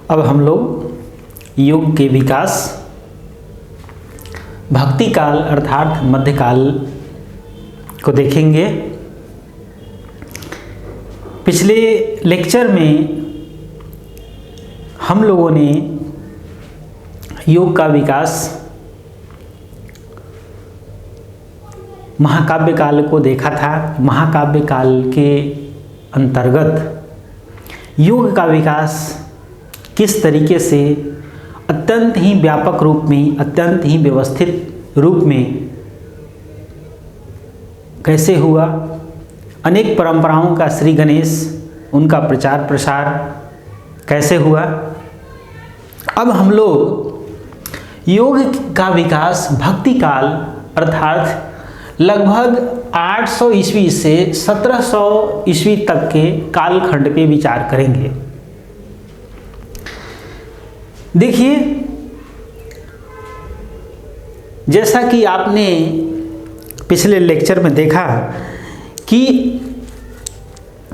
अब हम लोग योग के विकास भक्ति काल अर्थात मध्यकाल को देखेंगे। पिछले लेक्चर में हम लोगों ने योग का विकास महाकाव्य काल को देखा था। महाकाव्य काल के अंतर्गत योग का विकास किस तरीके से अत्यंत ही व्यापक रूप में, अत्यंत ही व्यवस्थित रूप में कैसे हुआ, अनेक परंपराओं का श्री गणेश उनका प्रचार प्रसार कैसे हुआ। अब हम लोग योग का विकास भक्ति काल अर्थात लगभग 800 ईस्वी से 1700 ईस्वी तक के कालखंड पे विचार करेंगे। देखिए, जैसा कि आपने पिछले लेक्चर में देखा कि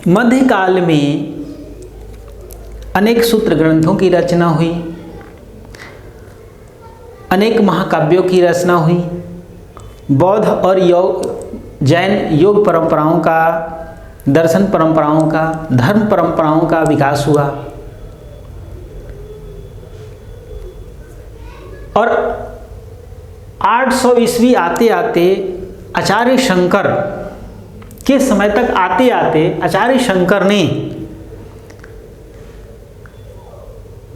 मध्यकाल में अनेक सूत्र ग्रंथों की रचना हुई, अनेक महाकाव्यों की रचना हुई, बौद्ध और जैन योग परंपराओं का, दर्शन परंपराओं का, धर्म परंपराओं का विकास हुआ और 800 ईस्वी आते आते आचार्य शंकर के समय तक आते आते आचार्य शंकर ने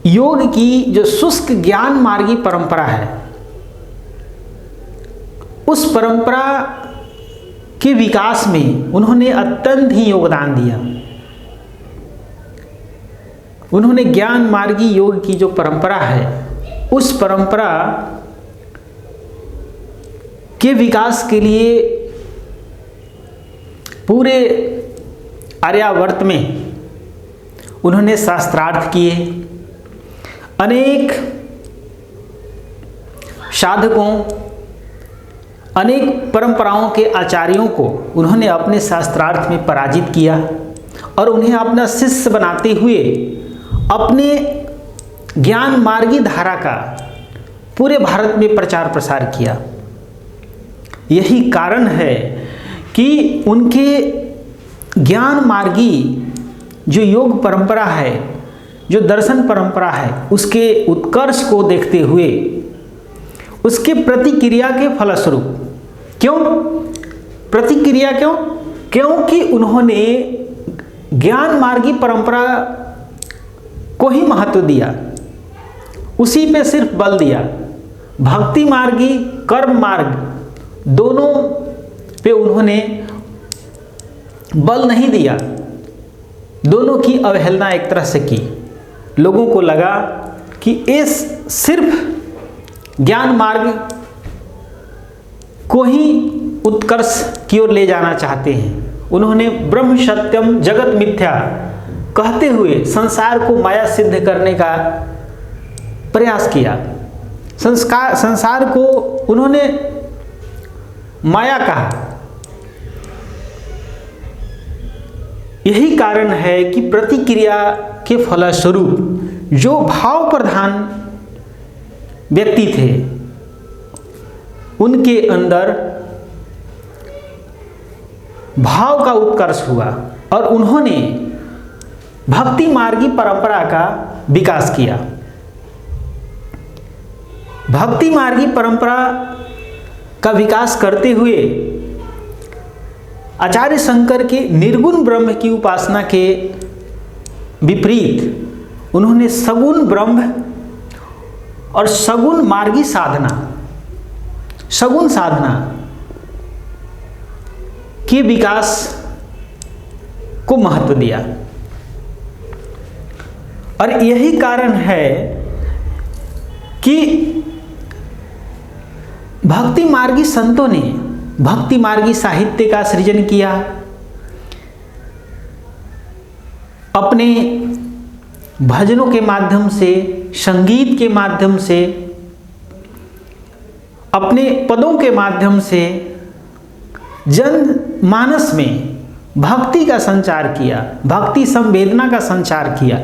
योग की जो शुष्क ज्ञान मार्गी परंपरा है, उस परंपरा के विकास में उन्होंने अत्यंत ही योगदान दिया। उन्होंने ज्ञान मार्गी योग की जो परंपरा है, उस परंपरा के विकास के लिए पूरे आर्यावर्त में उन्होंने शास्त्रार्थ किए। अनेक साधकों, अनेक परंपराओं के आचार्यों को उन्होंने अपने शास्त्रार्थ में पराजित किया और उन्हें अपना शिष्य बनाते हुए अपने ज्ञान मार्गी धारा का पूरे भारत में प्रचार प्रसार किया। यही कारण है कि उनके ज्ञान मार्गी जो योग परंपरा है, जो दर्शन परंपरा है, उसके उत्कर्ष को देखते हुए उसके प्रतिक्रिया के फलस्वरूप, क्यों प्रतिक्रिया, क्योंकि उन्होंने ज्ञान मार्गी परंपरा को ही महत्व दिया, उसी पे सिर्फ बल दिया। भक्ति मार्गी, कर्म मार्ग दोनों पे उन्होंने बल नहीं दिया, दोनों की अवहेलना एक तरह से की। लोगों को लगा कि इस सिर्फ ज्ञान मार्ग को ही उत्कर्ष की ओर ले जाना चाहते हैं। उन्होंने ब्रह्म सत्यम जगत मिथ्या कहते हुए संसार को माया सिद्ध करने का प्रयास किया। संसार को उन्होंने माया कहा। यही कारण है कि प्रतिक्रिया के फलस्वरूप जो भाव प्रधान व्यक्ति थे, उनके अंदर भाव का उत्कर्ष हुआ और उन्होंने भक्ति मार्गी परंपरा का विकास किया। भक्ति मार्गी परंपरा का विकास करते हुए आचार्य शंकर के निर्गुण ब्रह्म की उपासना के विपरीत उन्होंने सगुण ब्रह्म और सगुण मार्गी साधना, सगुण साधना के विकास को महत्व दिया। और यही कारण है कि भक्ति मार्गी संतों ने भक्ति मार्गी साहित्य का सृजन किया। अपने भजनों के माध्यम से, संगीत के माध्यम से, अपने पदों के माध्यम से जन मानस में भक्ति का संचार किया, भक्ति संवेदना का संचार किया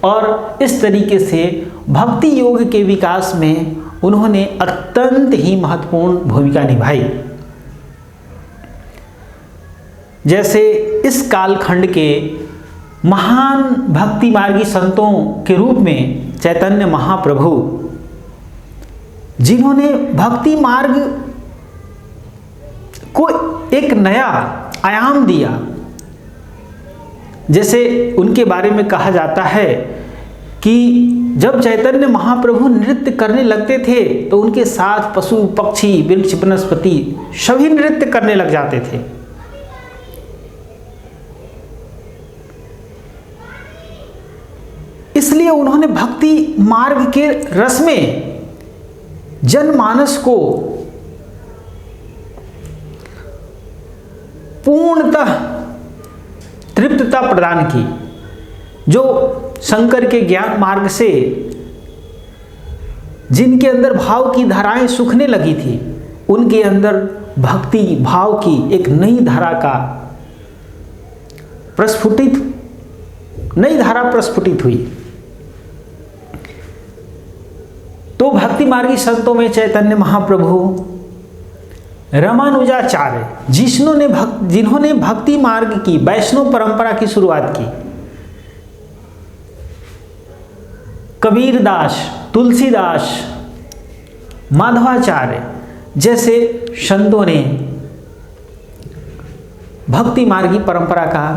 और इस तरीके से भक्ति योग के विकास में उन्होंने अत्यंत ही महत्वपूर्ण भूमिका निभाई। जैसे इस कालखंड के महान भक्ति मार्गी संतों के रूप में चैतन्य महाप्रभु, जिन्होंने भक्ति मार्ग को एक नया आयाम दिया। जैसे उनके बारे में कहा जाता है कि जब चैतन्य महाप्रभु नृत्य करने लगते थे तो उनके साथ पशु पक्षी वृक्ष वनस्पति सभी नृत्य करने लग जाते थे। इसलिए उन्होंने भक्ति मार्ग के रस में जनमानस को पूर्णतः तृप्तता प्रदान की। जो शंकर के ज्ञान मार्ग से जिनके अंदर भाव की धाराएं सूखने लगी थी, उनके अंदर भक्ति भाव की एक नई धारा का नई धारा प्रस्फुटित हुई। तो भक्ति मार्गी संतों में चैतन्य महाप्रभु, रामानुजाचार्य, जिन्होंने भक्ति मार्ग की वैष्णव परंपरा की शुरुआत की, कबीरदास, तुलसीदास, माधवाचार्य जैसे संतों ने भक्ति मार्गी परंपरा का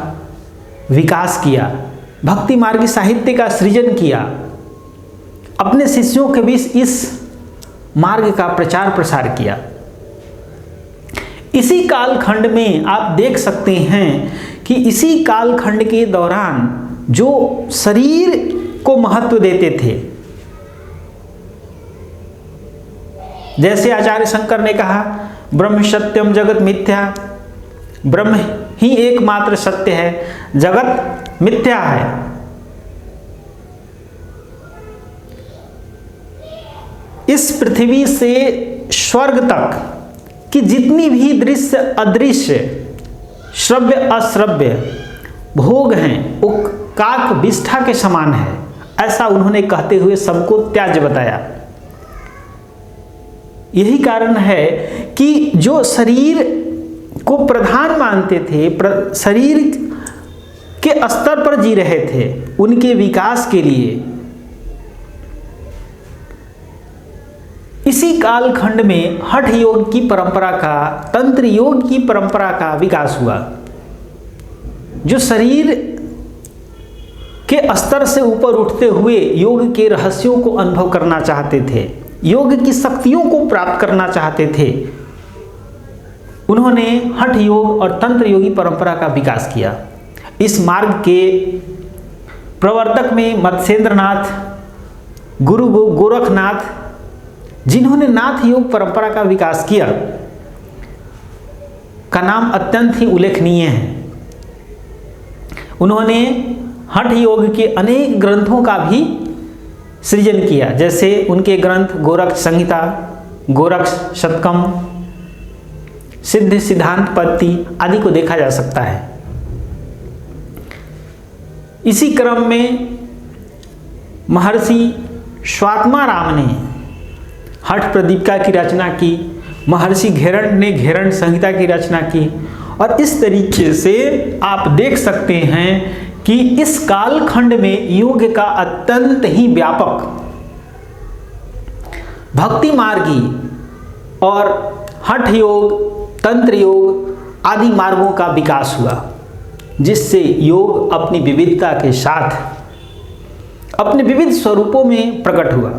विकास किया, भक्ति मार्गी साहित्य का सृजन किया, अपने शिष्यों के बीच इस मार्ग का प्रचार प्रसार किया। इसी कालखंड में आप देख सकते हैं कि इसी कालखंड के दौरान जो शरीर को महत्व देते थे, जैसे आचार्य शंकर ने कहा ब्रह्म सत्यम जगत मिथ्या, ब्रह्म ही एकमात्र सत्य है, जगत मिथ्या है। इस पृथ्वी से स्वर्ग तक कि जितनी भी दृश्य अदृश्य श्रव्य अश्रव्य भोग हैं वो काक विष्ठा के समान है, ऐसा उन्होंने कहते हुए सबको त्याज्य बताया। यही कारण है कि जो शरीर को प्रधान मानते थे, शरीर के स्तर पर जी रहे थे, उनके विकास के लिए इसी कालखंड में हठ योग की परंपरा का, तंत्र योग की परंपरा का विकास हुआ। जो शरीर के स्तर से ऊपर उठते हुए योग के रहस्यों को अनुभव करना चाहते थे, योग की शक्तियों को प्राप्त करना चाहते थे, उन्होंने हठ योग और तंत्र योगी परंपरा का विकास किया। इस मार्ग के प्रवर्तक में मत्स्येंद्रनाथ, गुरु गोरखनाथ, जिन्होंने नाथ योग परंपरा का विकास किया, का नाम अत्यंत ही उल्लेखनीय है। उन्होंने हठ योग के अनेक ग्रंथों का भी सृजन किया, जैसे उनके ग्रंथ गोरख संहिता, गोरख शतकम, सिद्ध सिद्धांत पत्ति आदि को देखा जा सकता है। इसी क्रम में महर्षि स्वात्मा राम ने हठ प्रदीपिका की रचना की, महर्षि घेरण ने घेरण संहिता की रचना की, और इस तरीके से आप देख सकते हैं कि इस कालखंड में योग का अत्यंत ही व्यापक भक्ति मार्गी और हठ योग, तंत्र योग आदि मार्गों का विकास हुआ, जिससे योग अपनी विविधता के साथ अपने विविध स्वरूपों में प्रकट हुआ।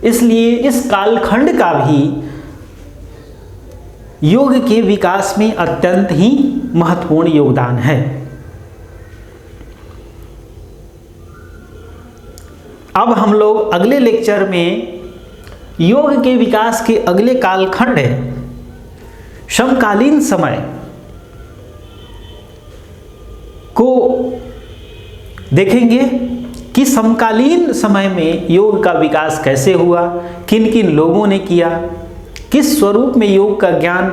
इसलिए इस कालखंड का भी योग के विकास में अत्यंत ही महत्वपूर्ण योगदान है। अब हम लोग अगले लेक्चर में योग के विकास के अगले कालखंड समकालीन समय को देखेंगे कि समकालीन समय में योग का विकास कैसे हुआ, किन किन लोगों ने किया, किस स्वरूप में योग का ज्ञान,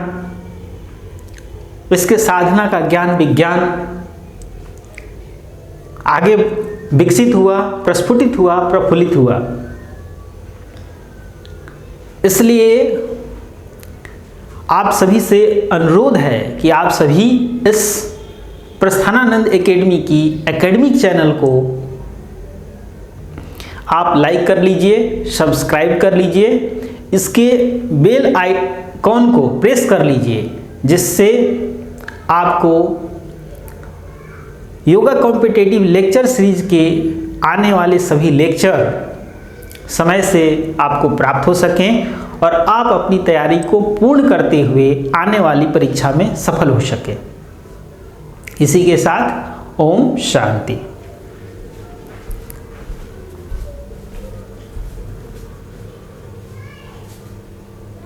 इसके साधना का ज्ञान विज्ञान आगे विकसित हुआ, प्रस्फुटित हुआ, प्रफुल्लित हुआ। इसलिए आप सभी से अनुरोध है कि आप सभी इस प्रस्थानानंद एकेडमी की एकेडमिक चैनल को आप लाइक कर लीजिए, सब्सक्राइब कर लीजिए, इसके बेल आइकॉन को प्रेस कर लीजिए, जिससे आपको योगा कॉम्पिटिटिव लेक्चर सीरीज के आने वाले सभी लेक्चर समय से आपको प्राप्त हो सकें और आप अपनी तैयारी को पूर्ण करते हुए आने वाली परीक्षा में सफल हो सकें। इसी के साथ ओम शांति।